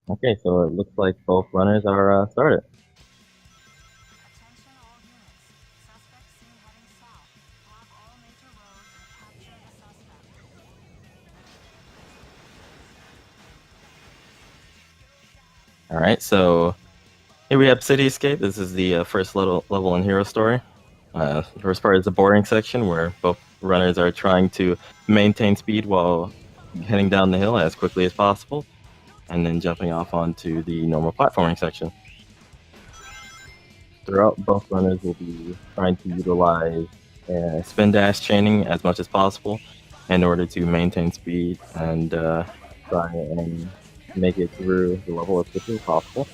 Okay, so it looks like both runners are started. All right, so here we have City Escape. This is the first level in Hero Story. The first part is the boring section where both runners are trying to maintain speed while heading down the hill as quickly as possible, and then jumping off onto the normal platforming section. Throughout, both runners will be trying to utilize spin dash chaining as much as possible in order to maintain speed and try and make it through the level as quickly as possible.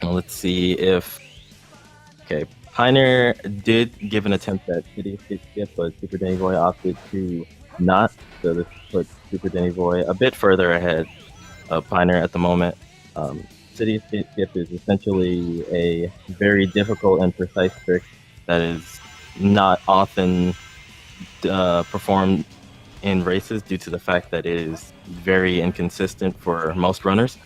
Let's see if... Okay, Pioneer did give an attempt at City Escape skip, but SuperDennyBoi opted to not, so this puts SuperDennyBoi a bit further ahead of Pioneer at the moment. City Escape skip is essentially a very difficult and precise trick that is not often performed in races due to the fact that it is very inconsistent for most runners,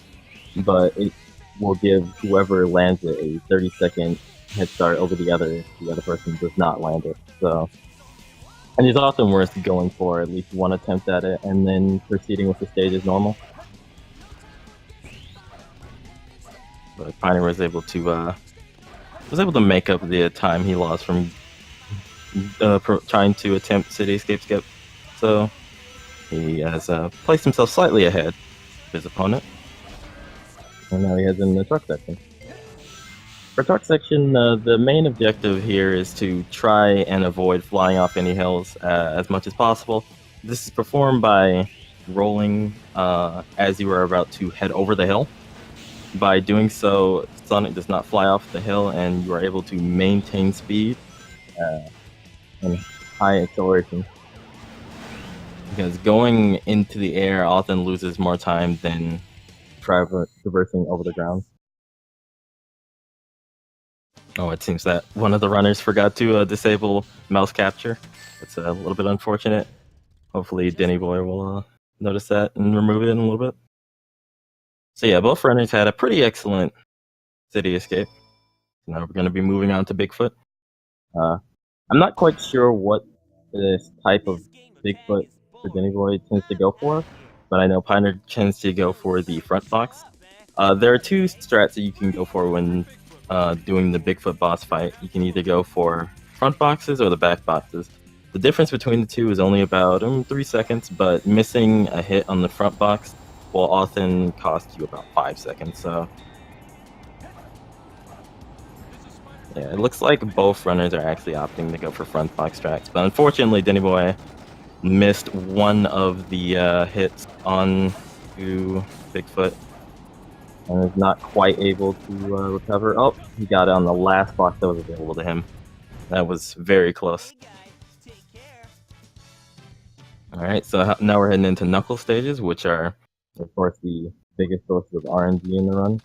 but it will give whoever lands it a 30-second head start over the other person does not land it. So, and it's often worth going for at least one attempt at it and then proceeding with the stage as normal. But Pioneer was able to make up the time he lost from trying to attempt City Escape skip. So he has placed himself slightly ahead of his opponent. And now he has in the truck section. For truck section, the main objective here is to try and avoid flying off any hills as much as possible. This is performed by rolling as you are about to head over the hill. By doing so, Sonic does not fly off the hill and you are able to maintain speed and high acceleration. Because going into the air often loses more time than traversing over the ground. Oh, it seems that one of the runners forgot to disable mouse capture. It's a little bit unfortunate. Hopefully DennyBoi will notice that and remove it in a little bit. So yeah, both runners had a pretty excellent City Escape. Now we're going to be moving on to Bigfoot. I'm not quite sure what this type of Bigfoot for DennyBoi tends to go for, but I know Pioneer tends to go for the front box. There are two strats that you can go for when doing the Bigfoot boss fight. You can either go for front boxes or the back boxes. The difference between the two is only about 3 seconds, but missing a hit on the front box will often cost you about 5 seconds. So yeah, it looks like both runners are actually opting to go for front box strats, but unfortunately DennyBoi missed one of the hits on to Bigfoot and is not quite able to recover. Oh, he got it on the last box that was available to him. That was very close. Alright, so now we're heading into Knuckle stages, which are, of course, the biggest sources of RNG in the run.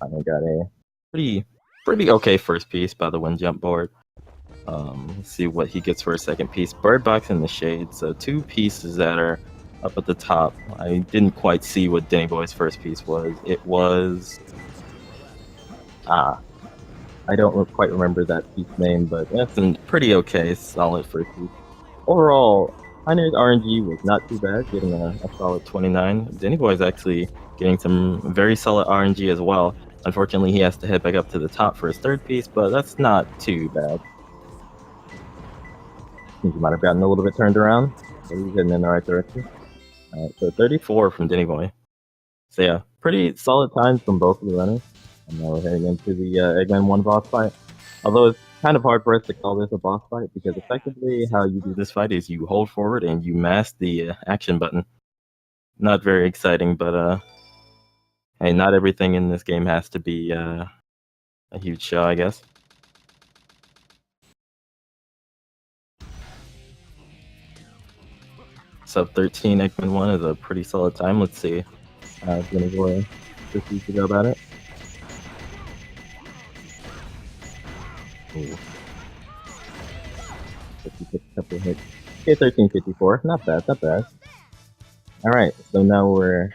I got a pretty okay first piece by the wind jump board. Let's see what he gets for a second piece. Bird box in the shade, so 2 pieces that are up at the top. I didn't quite see what DennyBoi's first piece was. It was... I don't quite remember that piece name, but that's a pretty okay, solid first piece. Overall, Pioneer's RNG was not too bad, getting a solid 29. DennyBoi's actually getting some very solid RNG as well. Unfortunately, he has to head back up to the top for his third piece, but that's not too bad. I think he might have gotten a little bit turned around, but he's heading in the right direction. Alright, so 34 from DennyBoi. So yeah, pretty solid times from both of the runners. And now we're heading into the Eggman 1 boss fight. Although it's kind of hard for us to call this a boss fight, because effectively how you do this fight is you hold forward and you mash the action button. Not very exciting, but hey, not everything in this game has to be a huge show, I guess. Sub 13 Eggman 1 is a pretty solid time. Let's see how DennyBoi proceeds to go about it. Ooh. 56 couple hits. Okay, 1354. Not bad, not bad. Alright, so now we're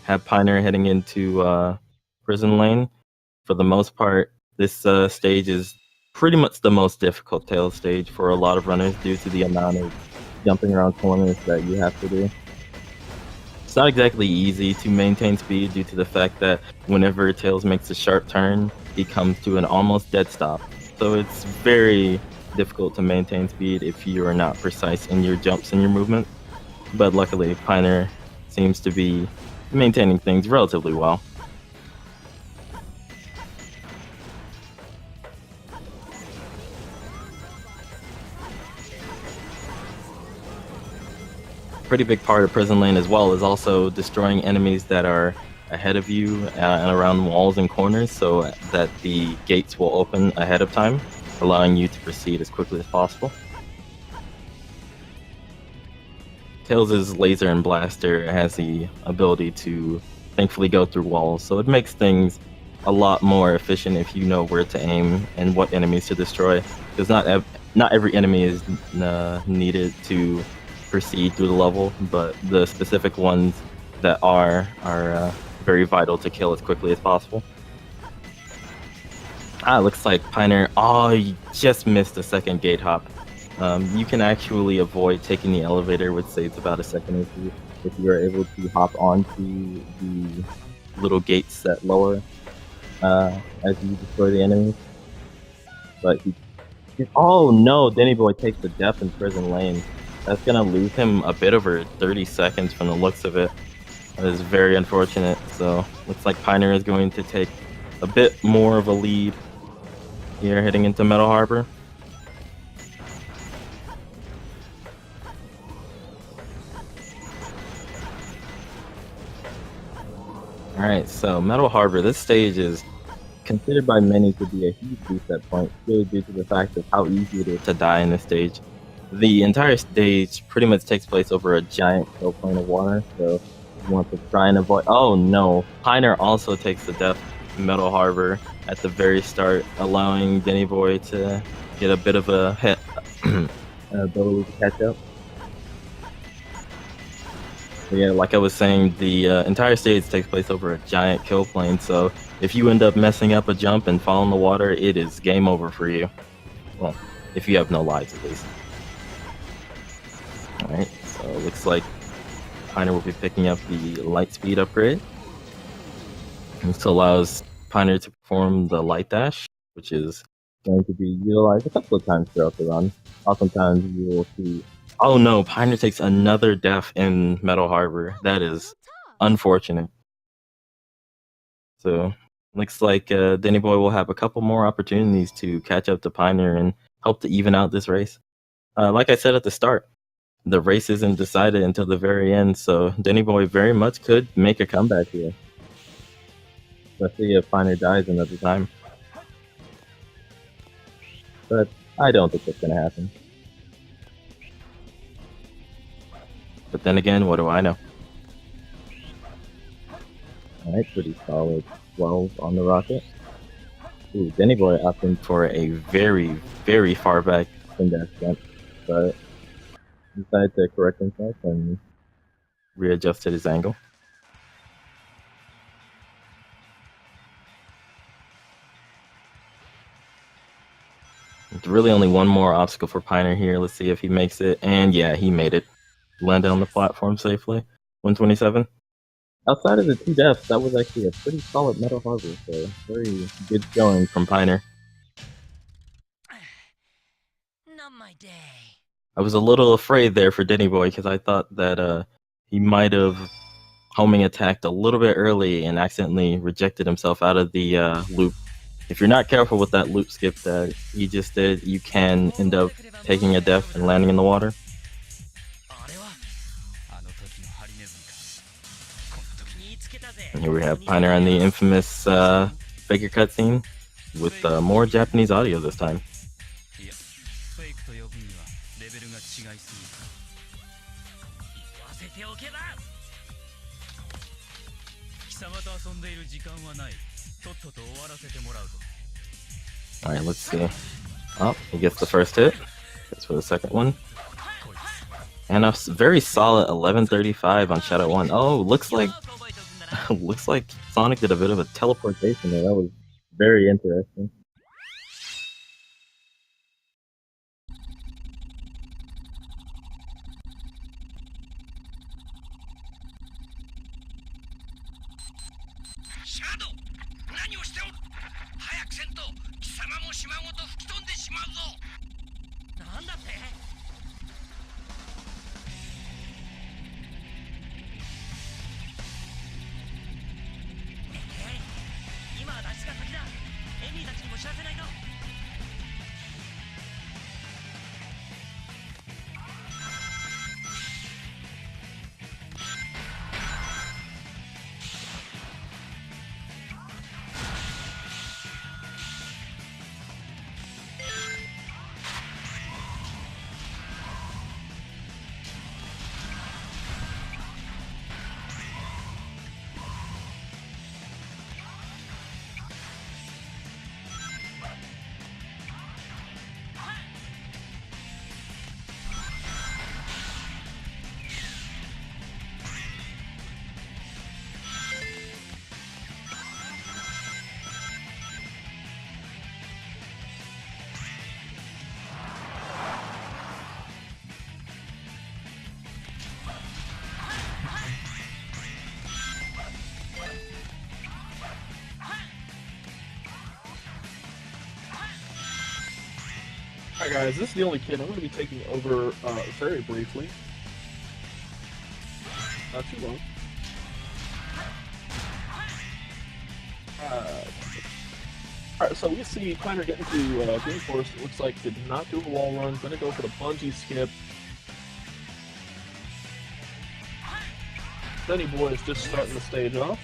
have Pioneer heading into Prison Lane. For the most part, this stage is pretty much the most difficult tail stage for a lot of runners due to the amount of jumping around corners that you have to do. It's not exactly easy to maintain speed due to the fact that whenever Tails makes a sharp turn, he comes to an almost dead stop. So it's very difficult to maintain speed if you are not precise in your jumps and your movement. But luckily, Pioneer seems to be maintaining things relatively well. Pretty big part of Prison Lane as well is also destroying enemies that are ahead of you and around walls and corners so that the gates will open ahead of time, allowing you to proceed as quickly as possible. Tails' laser and blaster has the ability to thankfully go through walls, so it makes things a lot more efficient if you know where to aim and what enemies to destroy, because not every enemy is needed to proceed through the level, but the specific ones that are very vital to kill as quickly as possible. Looks like Pioneer. Oh, you just missed the second gate hop. You can actually avoid taking the elevator, which saves about a second or two, if you are able to hop onto the little gates set lower as you destroy the enemies. But oh no, DennyBoi takes the death in Prison Lane. That's gonna lose him a bit over 30 seconds from the looks of it. That is very unfortunate. So looks like Pioneer is going to take a bit more of a lead here heading into Metal Harbor. Alright, so Metal Harbor, this stage is considered by many to be a huge reset point, purely due to the fact of how easy it is to die in this stage. The entire stage pretty much takes place over a giant kill plane of water, so you want to try and avoid. Oh no! Pioneer also takes the death in Metal Harbor at the very start, allowing DennyBoi to get a bit of a hit, ability to catch up. But yeah, like I was saying, the entire stage takes place over a giant kill plane, so if you end up messing up a jump and fall in the water, it is game over for you. Well, if you have no lives at least. Alright, so it looks like Pioneer will be picking up the light speed upgrade. This allows Pioneer to perform the light dash, which is going to be utilized a couple of times throughout the run. Oftentimes you will see. Oh no, Pioneer takes another death in Metal Harbor. That is unfortunate. So looks like DennyBoi will have a couple more opportunities to catch up to Pioneer and help to even out this race. Like I said at the start, the race isn't decided until the very end, so DennyBoi very much could make a comeback here. Especially if Pioneer dies another time. But I don't think that's gonna happen. But then again, what do I know? Alright, pretty solid 12 on the rocket. Ooh, DennyBoi opting for a very, very far back spin dash jump, but decided to correct himself and readjusted his angle. There's really only one more obstacle for Pioneer here. Let's see if he makes it. And yeah, he made it. Landed on the platform safely. 127. Outside of the two deaths, that was actually a pretty solid Metal Harbor, so very good showing from Pioneer. Not my day. I was a little afraid there for DennyBoi because I thought that he might have homing attacked a little bit early and accidentally rejected himself out of the loop. If you're not careful with that loop skip that he just did, you can end up taking a death and landing in the water. And here we have Pioneer on the infamous Faker cutscene with more Japanese audio this time. Alright, let's see. Oh, he gets the first hit. That's for the second one. And a very solid 1135 on Shadow 1. Oh, looks like Looks like Sonic did a bit of a teleportation there. That was very interesting. Shadow! 何をしておる！早くせんと貴様も島ごと吹き飛んでしまうぞ！なんだって？今は脱出が先だ。エミーたちにも知らせないと。Alright guys, this is the only kid I'm going to be taking over very briefly. Not too long. Alright, so we see Piner getting to Green Forest. It looks like did not do a wall run, gonna go for the bungee skip. Denny Boy is just starting the stage off.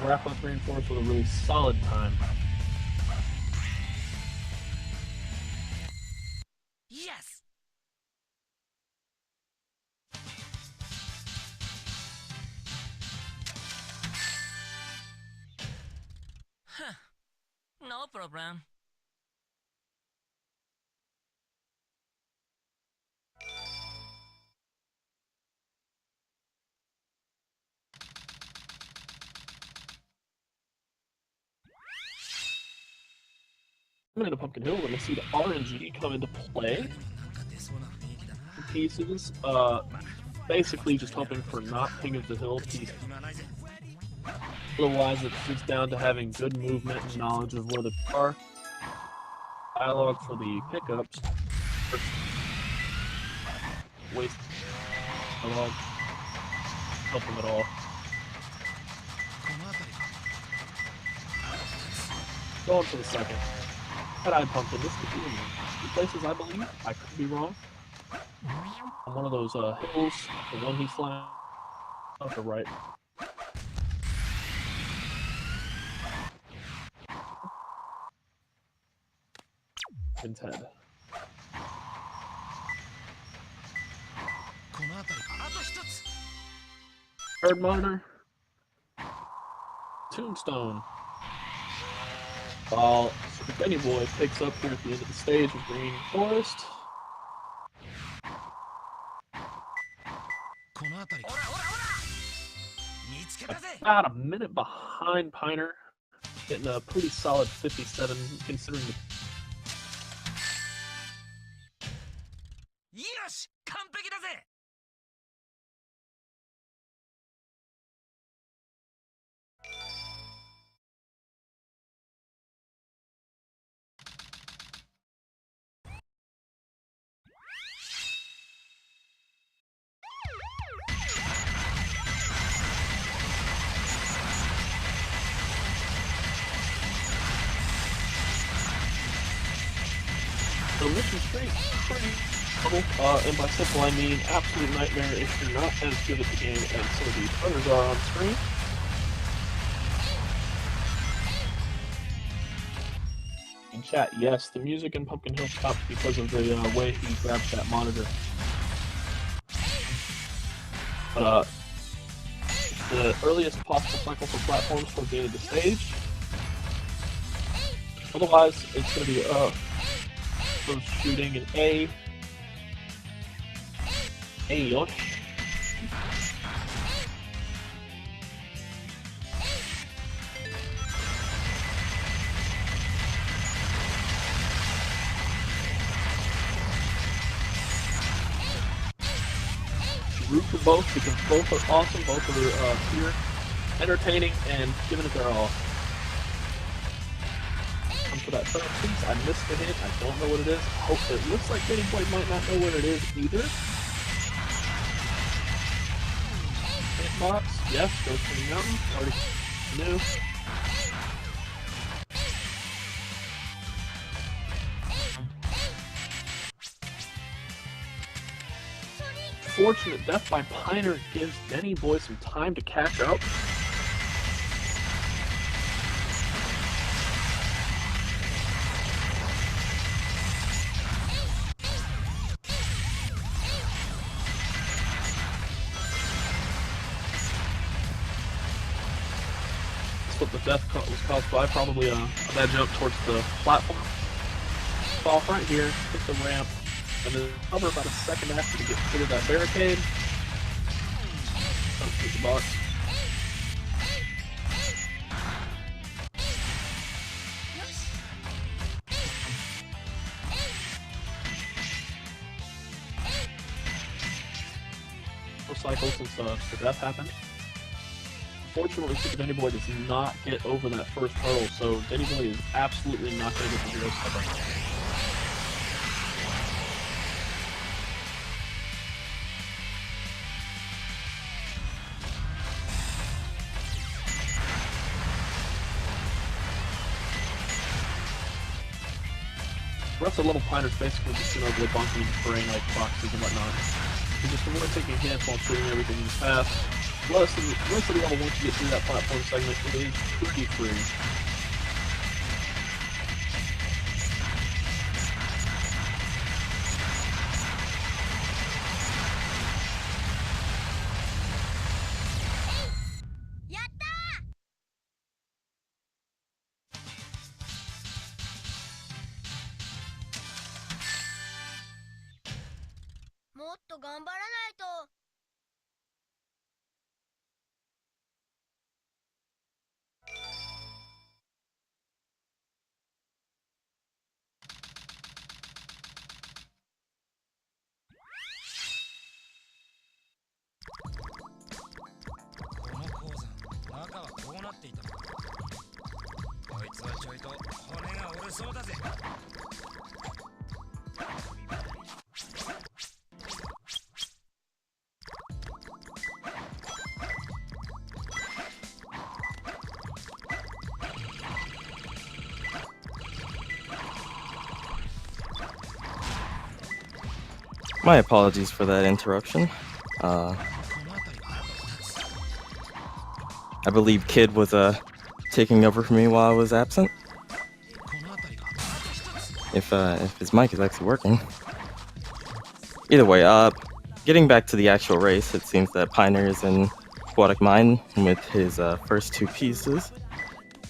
Wrap up Green Forest with a really solid time. Yes! Huh. No problem. Coming into Pumpkin Hill, we're going to see the RNG come into play. Pieces, basically just hoping for not King of the Hill pieces. Otherwise, it's just down to having good movement and knowledge of where they are. Dialogue for the pickups. Waste dialogue. Help them at all. Going for the second. Red-Eyed Pumpkin, this could be in two places, I believe. I could be wrong. On one of those hills, the one he's flying off the right. Pin's head. Third monitor. Tombstone. While SuperDennyBoi picks up here at the end of the stage with Green Forest. About a minute behind Piner, getting a pretty solid 57 considering the... Yes! 完璧だぜ! So Mission Street's pretty simple, and by simple I mean absolute nightmare if you're not as good at the game as some of these others are on screen. In chat, yes, the music in Pumpkin Hill stopped because of the way he grabs that monitor. But the earliest possible cycle for platforms towards the end of the stage. Otherwise, it's going to be close shooting an A. Yosh. Root for both because both are awesome, both are pure, entertaining, and giving it their all. Come for that third piece. I missed the hit. I don't know what it is. Hope it looks like DennyBoi might not know what it is either. Hitbox, yes, goes to the mountain. Already knew. Fortunate death by Piner gives DennyBoi some time to catch up. That's what the death was caused by, probably a bad jump towards the platform. Off right here, hit the ramp, and then hover about a second after to get through that barricade. Come through the box. Cycle since the death happened. Fortunately, SuperDennyBoi does not get over that first hurdle, so DennyBoi is absolutely not going to get the 0 step right now. The rest of the level Piner's basically just going over the bunking, spraying like boxes and whatnot. You just avoid taking hits while shooting everything in fast. Rest of the level, once you get through that platform segment, it is pretty free. My apologies for that interruption. I believe Kid was taking over for me while I was absent. If his mic is actually working. Either way, getting back to the actual race, it seems that Piner is in Aquatic Mine with his first 2 pieces.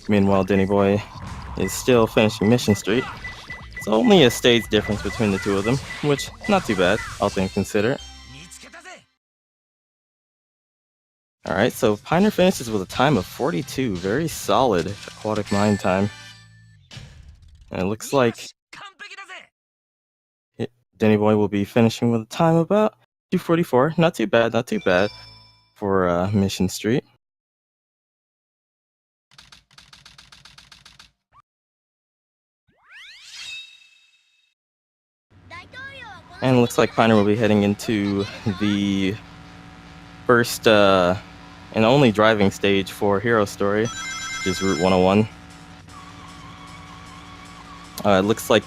Meanwhile, DennyBoi is still finishing Mission Street. It's only a stage difference between the two of them, which not too bad, all things considered. Alright, so Piner finishes with a time of 42, very solid Aquatic Mine time. And it looks like DennyBoi will be finishing with a time of about 2:44. Not too bad for Mission Street. And it looks like Piner will be heading into the first and only driving stage for Hero Story, which is Route 101. It looks like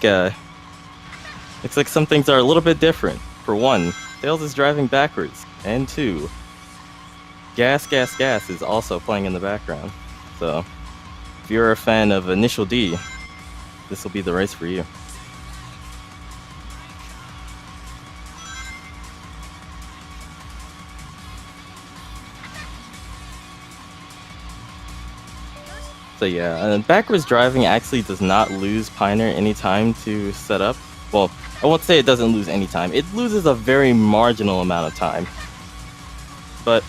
some things are a little bit different. For one, Tails is driving backwards, and 2, Gas is also playing in the background. So, if you're a fan of Initial D, this will be the race for you. So yeah, backwards driving actually does not lose Pioneer any time to set up. Well, I won't say it doesn't lose any time. It loses a very marginal amount of time. But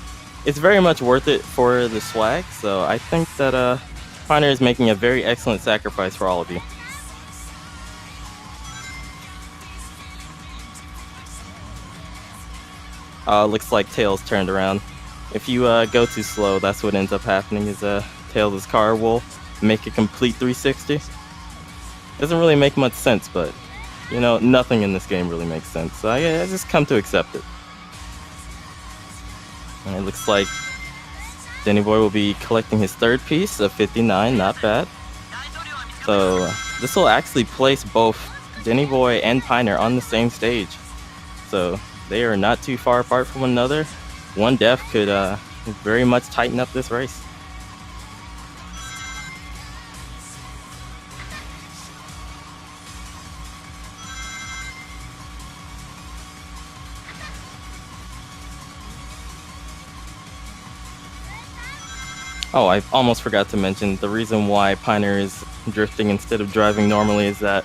it's very much worth it for the swag, so I think that Pioneer is making a very excellent sacrifice for all of you. Looks like Tails turned around. If you go too slow, that's what ends up happening is Tails' car will make a complete 360. Doesn't really make much sense, but you know, nothing in this game really makes sense, so I just come to accept it. And it looks like DennyBoi will be collecting his third piece of 59, not bad. So this will actually place both DennyBoi and Pioneer on the same stage. So they are not too far apart from one another. One death could very much tighten up this race. Oh, I almost forgot to mention, the reason why Pioneer is drifting instead of driving normally is that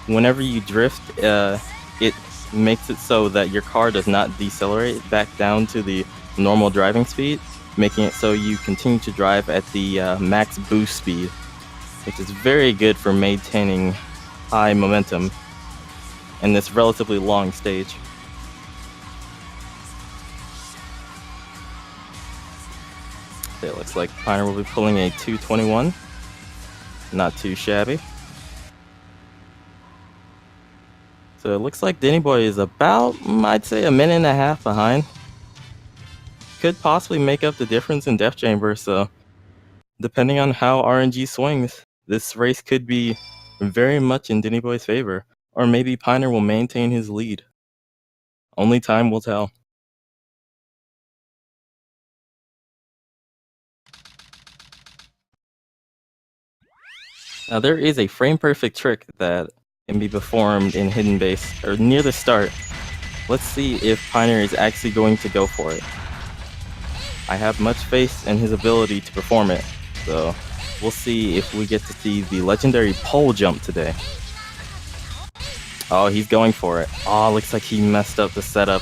whenever you drift, it makes it so that your car does not decelerate back down to the normal driving speed, making it so you continue to drive at the max boost speed, which is very good for maintaining high momentum in this relatively long stage. It looks like Pioneer will be pulling a 221. Not too shabby. So it looks like DennyBoi is about, I'd say, a minute and a half behind. Could possibly make up the difference in Death Chamber, so depending on how RNG swings, this race could be very much in DennyBoi's favor. Or maybe Pioneer will maintain his lead. Only time will tell. Now there is a frame perfect trick that can be performed in Hidden Base, or near the start. Let's see if Pioneer is actually going to go for it. I have much faith in his ability to perform it, so we'll see if we get to see the legendary pole jump today. Oh, he's going for it. Oh, looks like he messed up the setup.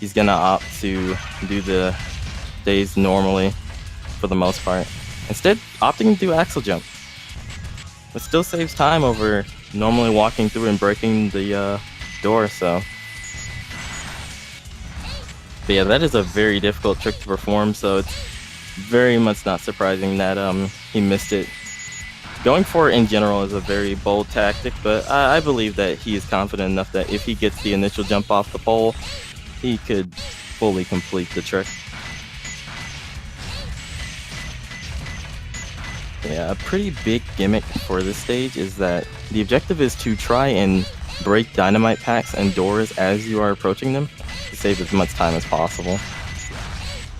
He's gonna opt to do the days normally for the most part. Instead, opting to do axle jump. It still saves time over normally walking through and breaking the door, so. But yeah, that is a very difficult trick to perform, so it's very much not surprising that he missed it. Going for it in general is a very bold tactic, but I believe that he is confident enough that if he gets the initial jump off the pole, he could fully complete the trick. Yeah, a pretty big gimmick for this stage is that the objective is to try and break dynamite packs and doors as you are approaching them to save as much time as possible.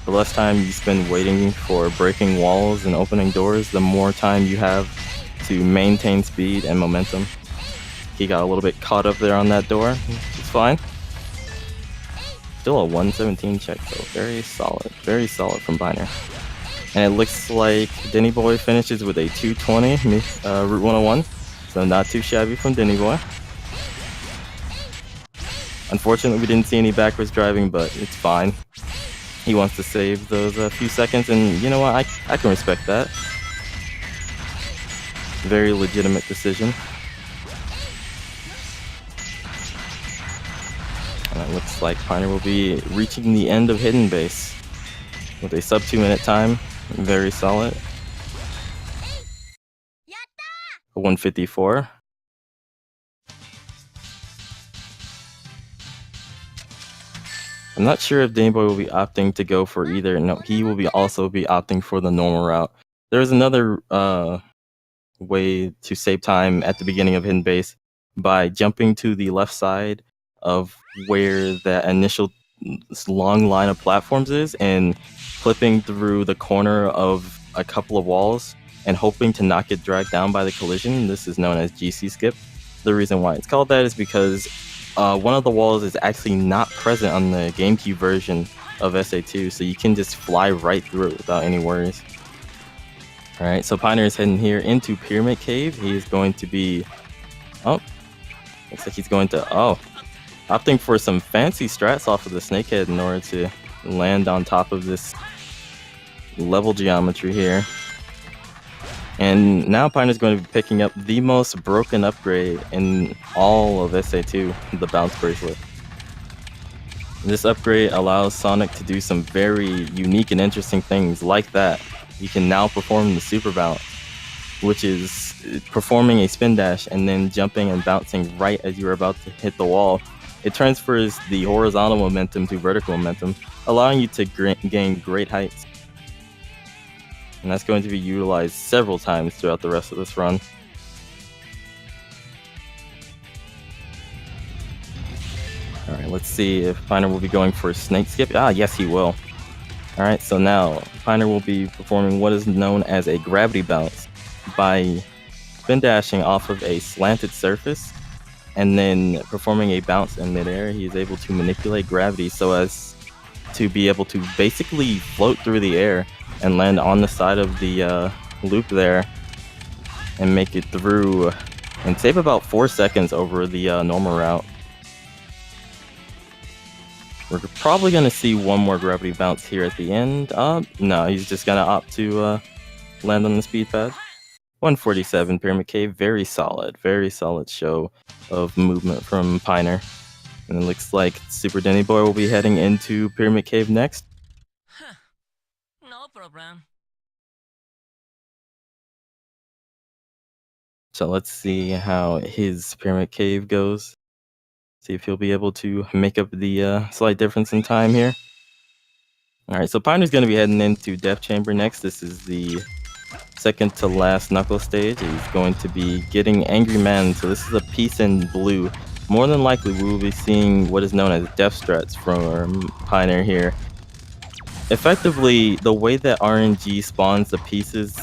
The less time you spend waiting for breaking walls and opening doors, the more time you have to maintain speed and momentum. He got a little bit caught up there on that door, which is fine. Still a 117 check though, very solid from Pioneer. And it looks like DennyBoi finishes with a 220 Route 101, so not too shabby from DennyBoi. Unfortunately, we didn't see any backwards driving, but it's fine. He wants to save those few seconds, and you know what? I can respect that. Very legitimate decision. And it looks like Pioneer will be reaching the end of Hidden Base with a sub 2 minute time. Very solid. A 154. I'm not sure if DennyBoi will be opting to go for either. No, he will be also be opting for the normal route. There's another way to save time at the beginning of Hidden Base by jumping to the left side of where that initial long line of platforms is and flipping through the corner of a couple of walls and hoping to not get dragged down by the collision. This is known as GC skip. The reason why it's called that is because one of the walls is actually not present on the GameCube version of SA2, so you can just fly right through it without any worries. Alright, so Pioneer is heading here into Pyramid Cave. He is going to be... Oh, looks like he's going to... Oh, opting for some fancy strats off of the Snakehead in order to land on top of this level geometry here. And now Pioneer's going to be picking up the most broken upgrade in all of SA2, the Bounce Bracelet. This upgrade allows Sonic to do some very unique and interesting things like that. He can now perform the Super Bounce, which is performing a spin dash and then jumping and bouncing right as you're about to hit the wall. It transfers the horizontal momentum to vertical momentum, allowing you to gain great heights. And that's going to be utilized several times throughout the rest of this run. Alright, let's see if Pioneer will be going for a snake skip. Ah, yes he will. Alright, so now Pioneer will be performing what is known as a gravity bounce by spin dashing off of a slanted surface and then performing a bounce in midair. He is able to manipulate gravity so as to be able to basically float through the air and land on the side of the loop there and make it through and save about 4 seconds over the normal route. We're probably going to see one more gravity bounce here at the end. No, he's just going to opt to land on the speed pad. 147 Pyramid Cave, very solid show of movement from Pioneer. And it looks like SuperDennyBoi will be heading into Pyramid Cave next. No problem. So let's see how his Pyramid Cave goes. See if he'll be able to make up the slight difference in time here. Alright, so Pioneer's going to be heading into Death Chamber next. This is the second to last Knuckles stage. He's going to be getting Angry Man, so this is a piece in blue. More than likely, we will be seeing what is known as Death Struts from Pioneer here. Effectively, the way that RNG spawns the pieces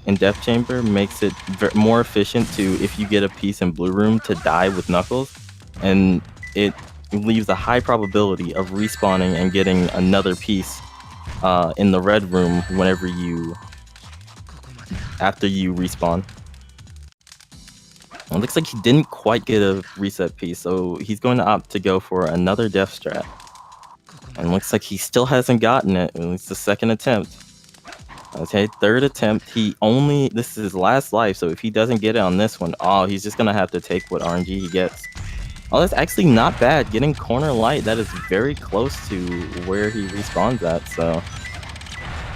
in Death Chamber makes it more efficient to, if you get a piece in Blue Room, to die with Knuckles, and it leaves a high probability of respawning and getting another piece in the Red Room after you respawn. It looks like he didn't quite get a reset piece, so he's going to opt to go for another Death Strat. And looks like he still hasn't gotten it. It's the second attempt. Okay, third attempt. This is his last life, so if he doesn't get it on this one, he's just gonna have to take what RNG he gets. Oh, that's actually not bad. Getting corner light, that is very close to where he respawns at, so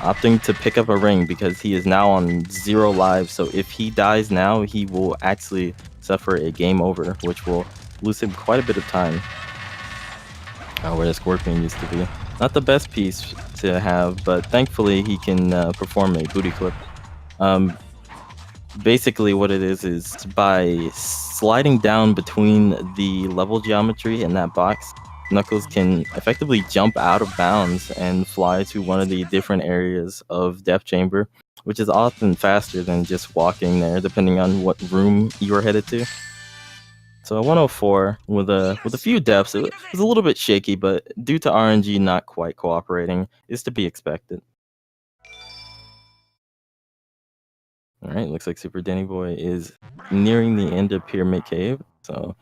opting to pick up a ring because he is now on 0 lives, so if he dies now, he will actually suffer a game over, which will lose him quite a bit of time. Where the Scorpion used to be. Not the best piece to have, but thankfully he can perform a booty clip. Basically what it is by sliding down between the level geometry in that box, Knuckles can effectively jump out of bounds and fly to one of the different areas of Death Chamber, which is often faster than just walking there, depending on what room you are headed to. So a 104 with a few deaths. It was a little bit shaky, but due to RNG not quite cooperating, is to be expected. Alright, looks like SuperDennyBoi is nearing the end of Pyramid Cave, so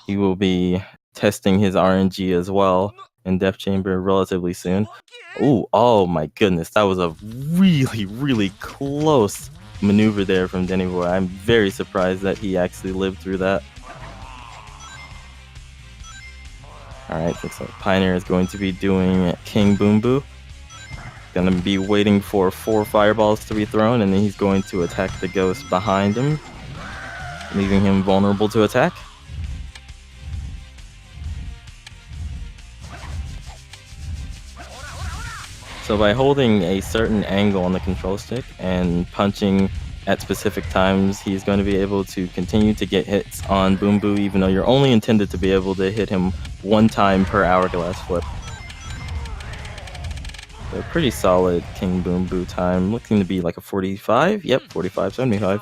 he will be testing his RNG as well in Death Chamber relatively soon. Ooh, oh my goodness, that was a really close maneuver there from Dennyboy. I'm very surprised that he actually lived through that. Alright, looks like Pioneer is going to be doing King Boom Boo. Gonna be waiting for 4 fireballs to be thrown, and then he's going to attack the ghost behind him, leaving him vulnerable to attack. So by holding a certain angle on the control stick and punching at specific times, he's going to be able to continue to get hits on Boom Boo, even though you're only intended to be able to hit him 1 time per hourglass flip. So pretty solid King Boom Boo time, looking to be like a 45. Yep, 45.75.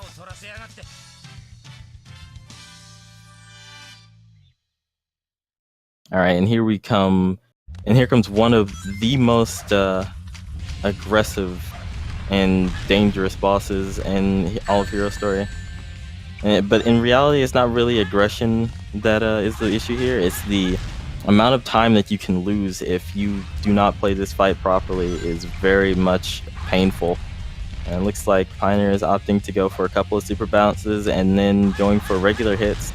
Alright, and here comes one of the most aggressive and dangerous bosses in all of Hero Story. But in reality, it's not really aggression that is the issue here. It's the amount of time that you can lose if you do not play this fight properly is very much painful. And it looks like Pioneer is opting to go for a couple of super bounces and then going for regular hits.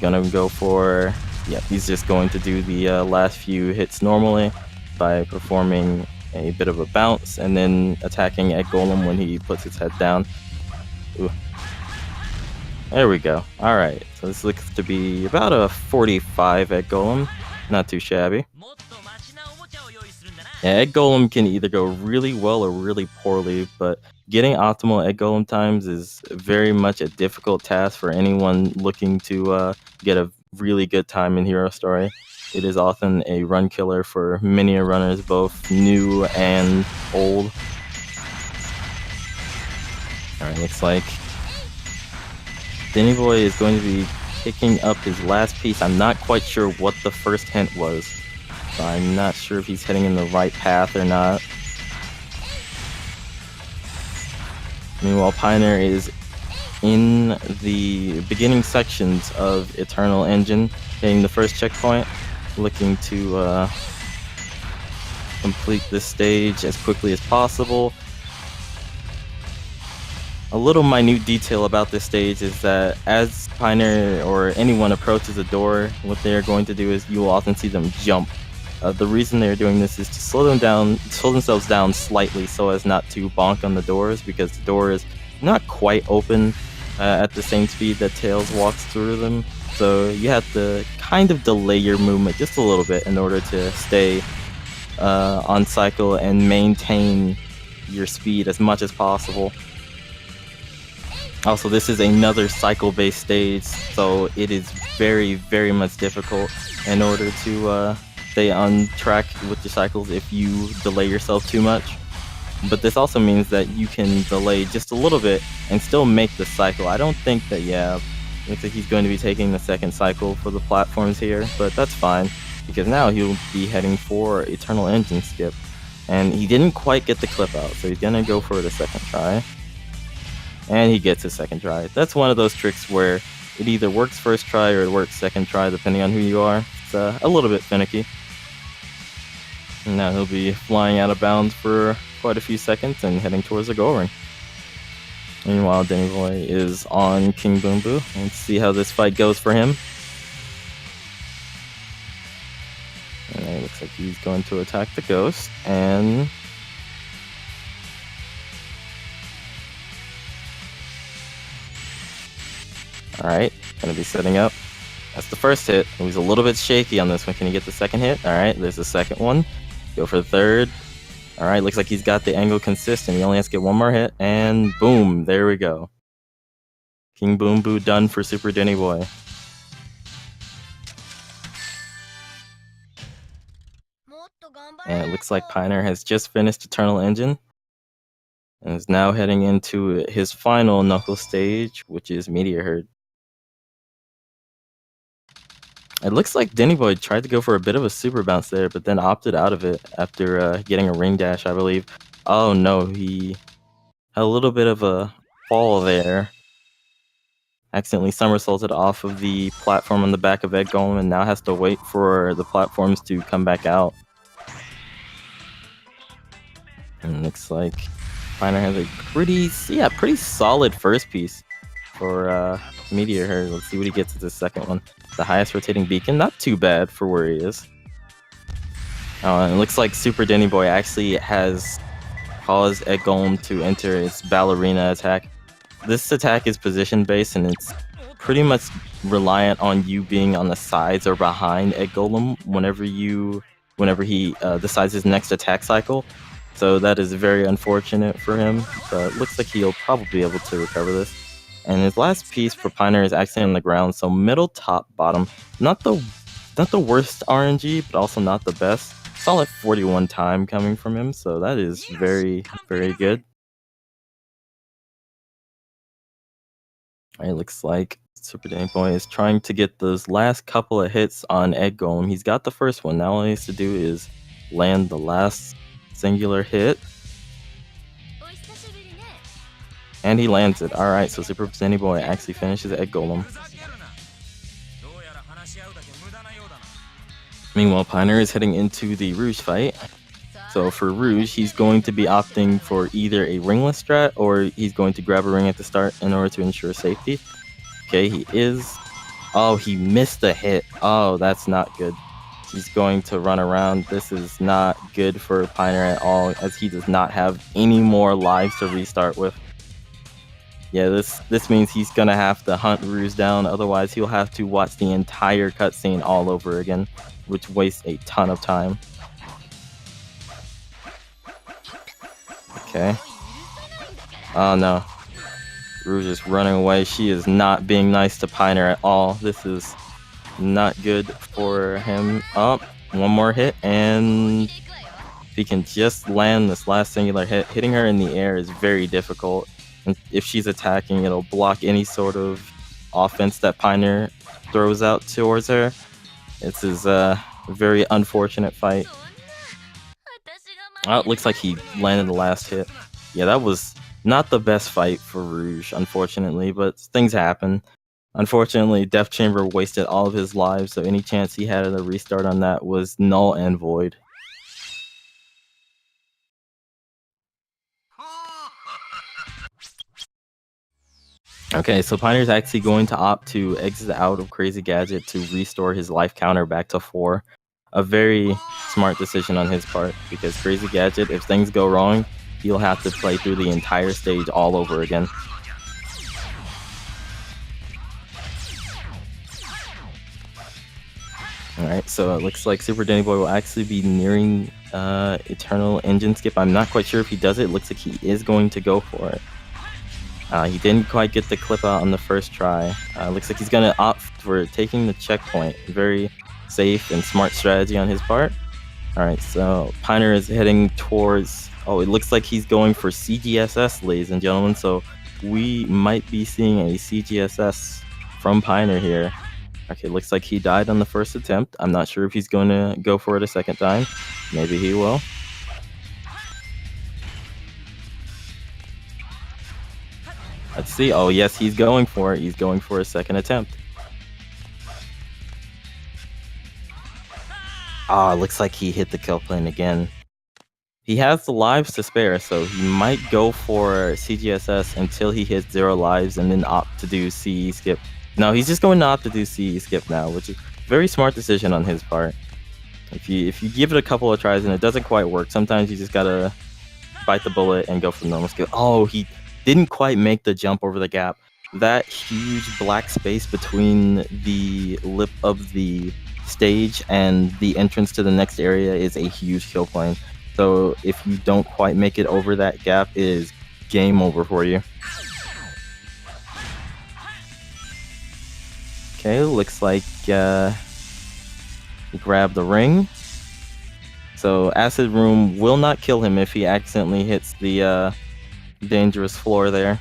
Gonna go for, yeah, he's just going to do the last few hits normally by performing a bit of a bounce and then attacking Egg Golem when he puts his head down. Ooh. There we go. Alright, so this looks to be about a 45 Egg Golem. Not too shabby. Yeah, Egg Golem can either go really well or really poorly, but getting optimal Egg Golem times is very much a difficult task for anyone looking to get a really good time in Hero Story. It is often a run killer for many runners, both new and old. Alright, looks like DennyBoi is going to be picking up his last piece. I'm not quite sure what the first hint was, so I'm not sure if he's heading in the right path or not. Meanwhile, Pioneer is in the beginning sections of Eternal Engine, hitting the first checkpoint, looking to complete this stage as quickly as possible. A little minute detail about this stage is that as Pioneer or anyone approaches a door, what they are going to do is you will often see them jump. The reason they're doing this is to slow themselves down slightly so as not to bonk on the doors, because the door is not quite open at the same speed that Tails walks through them. So you have to kind of delay your movement just a little bit in order to stay on cycle and maintain your speed as much as possible. Also, this is another cycle-based stage, so it is very, very much difficult in order to stay on track with your cycles if you delay yourself too much. But this also means that you can delay just a little bit and still make the cycle. I don't think that, yeah, looks like he's going to be taking the second cycle for the platforms here, but that's fine, because now he'll be heading for Eternal Engine skip. And he didn't quite get the clip out, so he's gonna go for the second try. And he gets his second try. That's one of those tricks where it either works first try or it works second try, depending on who you are. It's a little bit finicky. And now he'll be flying out of bounds for quite a few seconds and heading towards the goal ring. Meanwhile, DennyBoi is on King Boom Boo. Let's see how this fight goes for him. And it looks like he's going to attack the ghost, and alright, gonna be setting up. That's the first hit. He's a little bit shaky on this one. Can he get the second hit? Alright, there's the second one. Go for the third. Alright, looks like he's got the angle consistent. He only has to get one more hit, and boom, there we go. King Boom Boo done for SuperDennyBoi. And it looks like Pioneer has just finished Eternal Engine and is now heading into his final Knuckles stage, which is Meteor Herd. It looks like DennyBoi tried to go for a bit of a super bounce there, but then opted out of it after getting a ring dash, I believe. Oh no, he had a little bit of a fall there. Accidentally somersaulted off of the platform on the back of Egg Golem and now has to wait for the platforms to come back out. And looks like Pioneer has a pretty solid first piece for Meteor Herd. Let's see what he gets at the second one. The highest rotating beacon, not too bad for where he is. And it looks like SuperDennyBoi actually has caused Egg Golem to enter its ballerina attack. This attack is position based and it's pretty much reliant on you being on the sides or behind Egg Golem whenever he decides his next attack cycle. So that is very unfortunate for him, but it looks like he'll probably be able to recover this. And his last piece for Pioneer is actually on the ground, so middle, top, bottom. Not the worst RNG, but also not the best. Solid 41 time coming from him, so that is very, very good. It looks like SuperDennyBoi is trying to get those last couple of hits on Egg Golem. He's got the first one. Now all he has to do is land the last singular hit. And he lands it. Alright, so SuperDennyBoi actually finishes Egg Golem. Meanwhile, Piner is heading into the Rouge fight. So for Rouge, he's going to be opting for either a ringless strat or he's going to grab a ring at the start in order to ensure safety. Okay, he is. Oh, he missed a hit. Oh, that's not good. He's going to run around. This is not good for Piner at all, as he does not have any more lives to restart with. Yeah, this means he's gonna have to hunt Rouge down, otherwise he'll have to watch the entire cutscene all over again, which wastes a ton of time. Okay. Oh no. Rouge is running away. She is not being nice to Piner at all. This is not good for him. Oh, one more hit, and if he can just land this last singular hit, hitting her in the air is very difficult. And if she's attacking, it'll block any sort of offense that Piner throws out towards her. This is a very unfortunate fight. Oh, it looks like he landed the last hit. Yeah, that was not the best fight for Rouge, unfortunately, but things happen. Unfortunately, Death Chamber wasted all of his lives, so any chance he had at a restart on that was null and void. Okay, so Piner's actually going to opt to exit out of Crazy Gadget to restore his life counter back to 4. A very smart decision on his part, because Crazy Gadget, if things go wrong, he'll have to play through the entire stage all over again. Alright, so it looks like SuperDennyBoi will actually be nearing Eternal Engine Skip. I'm not quite sure if he does it. It looks like he is going to go for it. He didn't quite get the clip out on the first try. Looks like he's going to opt for taking the checkpoint. Very safe and smart strategy on his part. Alright, so Piner is heading towards... Oh, it looks like he's going for CGSS, ladies and gentlemen. So we might be seeing a CGSS from Piner here. Okay, looks like he died on the first attempt. I'm not sure if he's going to go for it a second time. Maybe he will. Let's see. Oh, yes, he's going for it. He's going for a second attempt. Ah, looks like he hit the kill plane again. He has the lives to spare, so he might go for CGSS until he hits 0 lives and then opt to do CE skip. No, he's just going to opt to do CE skip now, which is a very smart decision on his part. If you give it a couple of tries and it doesn't quite work, sometimes you just gotta bite the bullet and go for the normal skip. Oh, he didn't quite make the jump over the gap. That huge black space between the lip of the stage and the entrance to the next area is a huge kill plane. So if you don't quite make it over that gap, it is game over for you. Okay, looks like he grabbed the ring. So Acid Room will not kill him if he accidentally hits the dangerous floor there.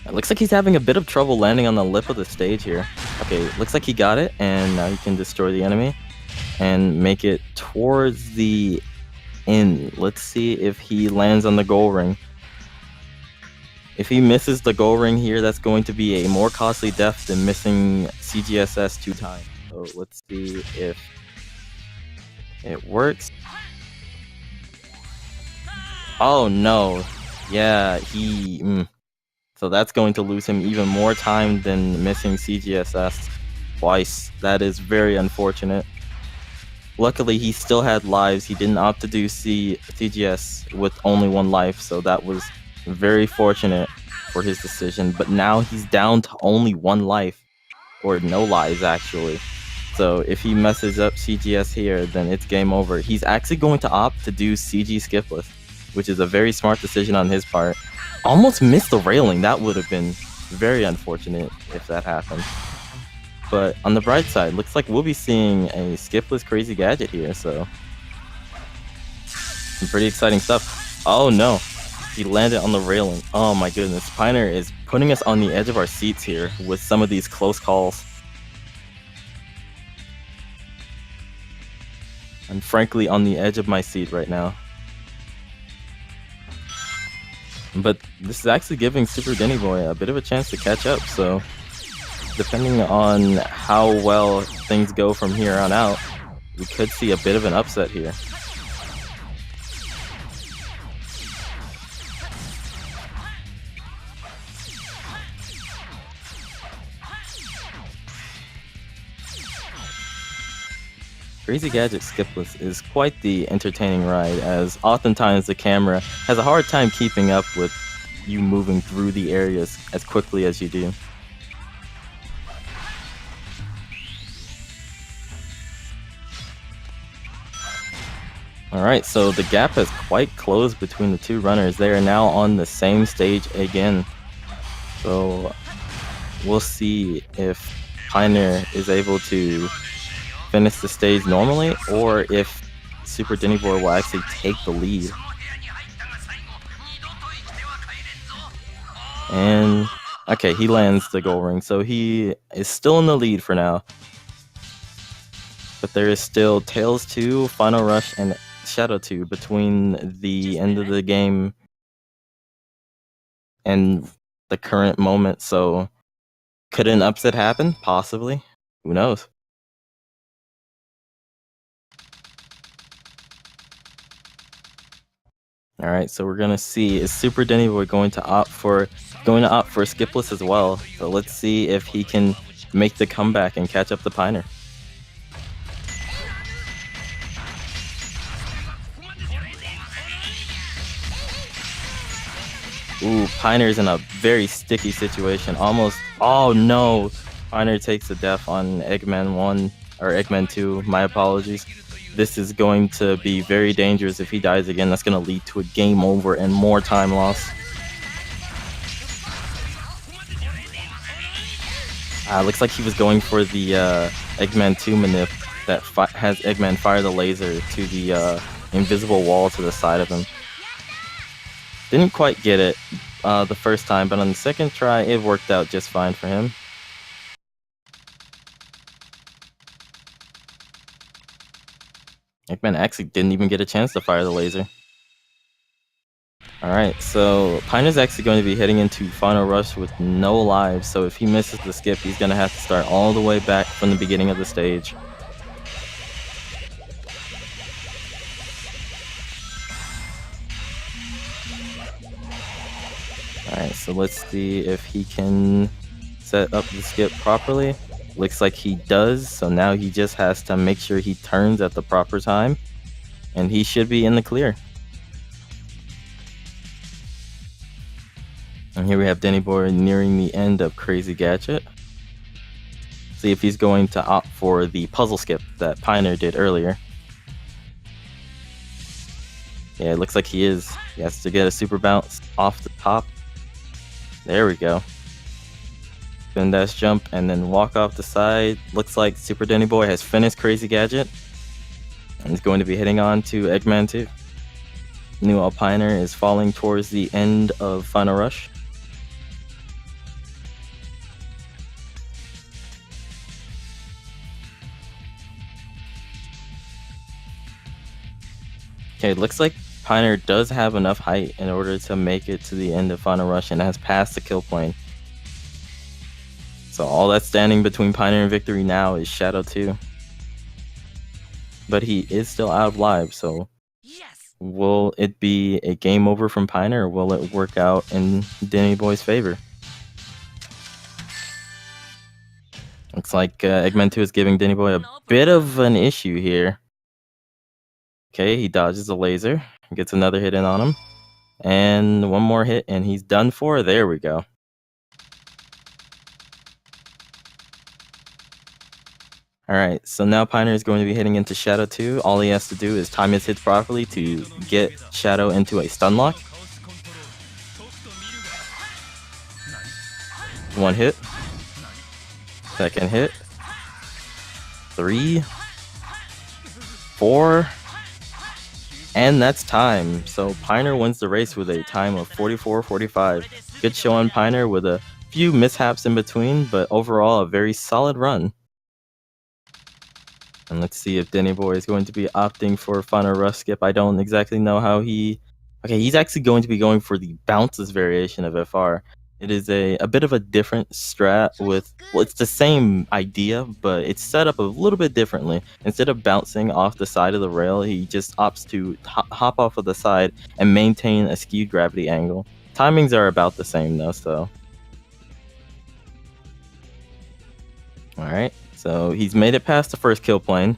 It looks like he's having a bit of trouble landing on the lip of the stage here. Okay, looks like he got it, and now he can destroy the enemy and make it towards the end. Let's see if he lands on the goal ring. If he misses the goal ring here, that's going to be a more costly death than missing CGSS 2 times. So let's see if it works. Oh no. Yeah, so that's going to lose him even more time than missing CGSS twice. That is very unfortunate. Luckily, he still had lives. He didn't opt to do CGS with only 1 life, so that was very fortunate for his decision. But now he's down to only 1 life, or no lives actually. So if he messes up CGS here, then it's game over. He's actually going to opt to do CG skipless, which is a very smart decision on his part. Almost missed the railing. That would have been very unfortunate if that happened. But on the bright side, looks like we'll be seeing a skipless Crazy Gadget here, so some pretty exciting stuff. Oh no, he landed on the railing. Oh my goodness, Piner is putting us on the edge of our seats here with some of these close calls. I'm frankly on the edge of my seat right now. But this is actually giving SuperDennyBoi a bit of a chance to catch up, so depending on how well things go from here on out, we could see a bit of an upset here. Crazy Gadget Skipless is quite the entertaining ride, as oftentimes the camera has a hard time keeping up with you moving through the areas as quickly as you do. Alright, so the gap has quite closed between the two runners. They are now on the same stage again. So we'll see if Pioneer is able to finish the stage normally, or if SuperDennyBoi will actually take the lead. And okay, he lands the goal ring, so he is still in the lead for now. But there is still Tails 2, Final Rush, and Shadow 2 between the end of the game and the current moment, so could an upset happen? Possibly. Who knows? All right, so we're gonna see, is SuperDennyBoi going to opt for Skipless as well? So let's see if he can make the comeback and catch up to Pioneer. Ooh, Pioneer's in a very sticky situation. Almost. Oh no! Pioneer takes a death on Eggman 1 or Eggman 2. My apologies. This is going to be very dangerous if he dies again. That's going to lead to a game over and more time loss. Looks like he was going for the Eggman 2 manip that has Eggman fire the laser to the invisible wall to the side of him. Didn't quite get it the first time, but on the second try, it worked out just fine for him. Eggman actually didn't even get a chance to fire the laser. Alright, so Pioneer's actually going to be heading into Final Rush with no lives, so if he misses the skip, he's going to have to start all the way back from the beginning of the stage. Alright, so let's see if he can set up the skip properly. Looks like he does, so now he just has to make sure he turns at the proper time, and he should be in the clear. And here we have DennyBoi nearing the end of Crazy Gadget. See if he's going to opt for the puzzle skip that Pioneer did earlier. Yeah, it looks like he is. He has to get a super bounce off the top. There we go. Spin dash jump and then walk off the side. Looks like SuperDennyBoi has finished Crazy Gadget and is going to be heading on to Eggman 2. New Pioneer is falling towards the end of Final Rush. Okay, it looks like Pioneer does have enough height in order to make it to the end of Final Rush and has passed the kill plane. So all that's standing between Pioneer and victory now is Shadow 2. But he is still out of lives, so will it be a game over from Pioneer, or will it work out in DennyBoi's favor? Looks like Eggman 2 is giving DennyBoi a bit of an issue here. Okay, he dodges a laser, gets another hit in on him, and one more hit and he's done for. There we go. Alright, so now Pioneer is going to be heading into Shadow 2. All he has to do is time his hits properly to get Shadow into a stun lock. One hit. Second hit. 3. 4. And that's time. So Pioneer wins the race with a time of 44:45. Good show on Pioneer with a few mishaps in between, but overall a very solid run. And let's see if DennyBoi is going to be opting for final rush skip. I don't exactly know how he... Okay, he's actually going to be going for the bounces variation of FR. It is a bit of a different strat with... Well, it's the same idea, but it's set up a little bit differently. Instead of bouncing off the side of the rail, he just opts to hop off of the side and maintain a skewed gravity angle. Timings are about the same though, so... Alright, so he's made it past the first kill plane.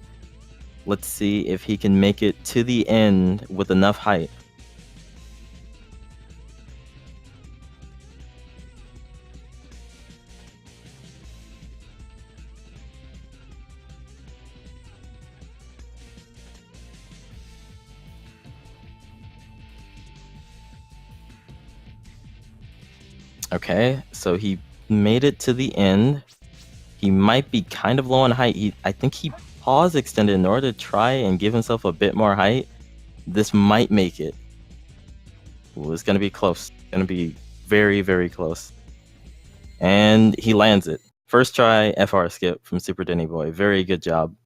Let's see if he can make it to the end with enough height. Okay, so he made it to the end. He might be kind of low on height. I think he pause extended in order to try and give himself a bit more height. This might make it. Ooh, it's going to be close. It's going to be very, very close. And he lands it. First try FR skip from SuperDennyBoi. Very good job.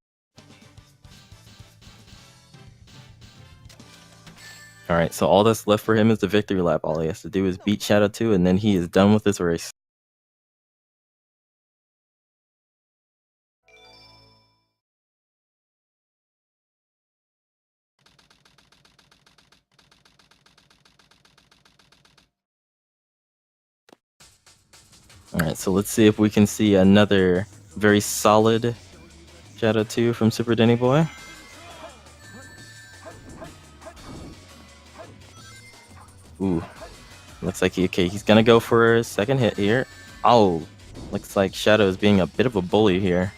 Alright, so all that's left for him is the victory lap. All he has to do is beat SA2B, and then he is done with this race. Alright, so let's see if we can see another very solid SA2B from SuperDennyBoi. Ooh, looks like he's gonna go for a second hit here. Oh, looks like Shadow is being a bit of a bully here.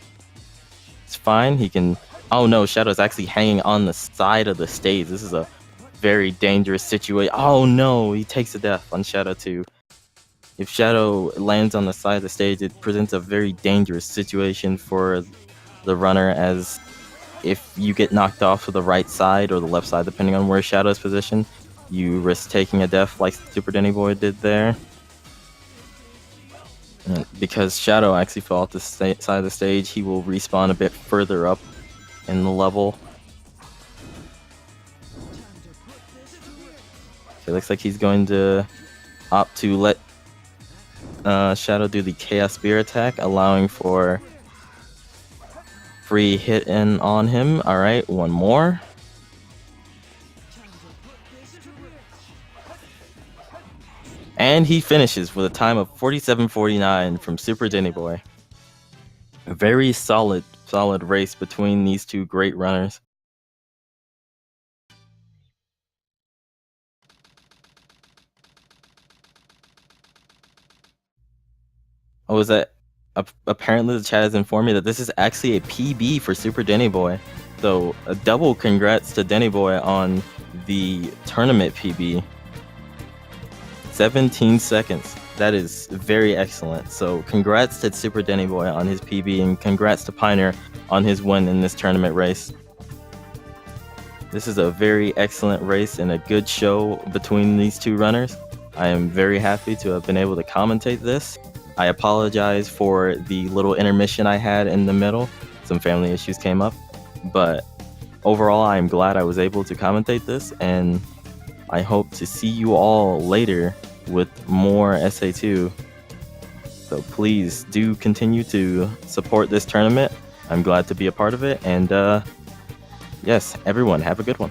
It's fine, he can... Oh no, Shadow's actually hanging on the side of the stage. This is a very dangerous situation. Oh no, he takes a death on SA2B. If Shadow lands on the side of the stage, it presents a very dangerous situation for the runner, as if you get knocked off to the right side or the left side, depending on where Shadow's positioned, you risk taking a death like SuperDennyBoi did there. And because Shadow actually fell off the side of the stage, he will respawn a bit further up in the level. It looks like he's going to opt to let Shadow do the Chaos Spear attack, allowing for free hit in on him. Alright, one more. And he finishes with a time of 47:49 from SuperDennyBoi. A very solid race between these two great runners. Oh, is that... Apparently the chat has informed me that this is actually a PB for SuperDennyBoi. So a double congrats to DennyBoi on the tournament PB. 17 seconds. That is very excellent. So congrats to SuperDennyBoi on his PB, and congrats to Pioneer on his win in this tournament race. This is a very excellent race and a good show between these two runners. I am very happy to have been able to commentate this. I apologize for the little intermission I had in the middle. Some family issues came up. But overall, I am glad I was able to commentate this, and I hope to see you all later with more SA2. So please do continue to support this tournament. I'm glad to be a part of it, and yes, everyone, have a good one.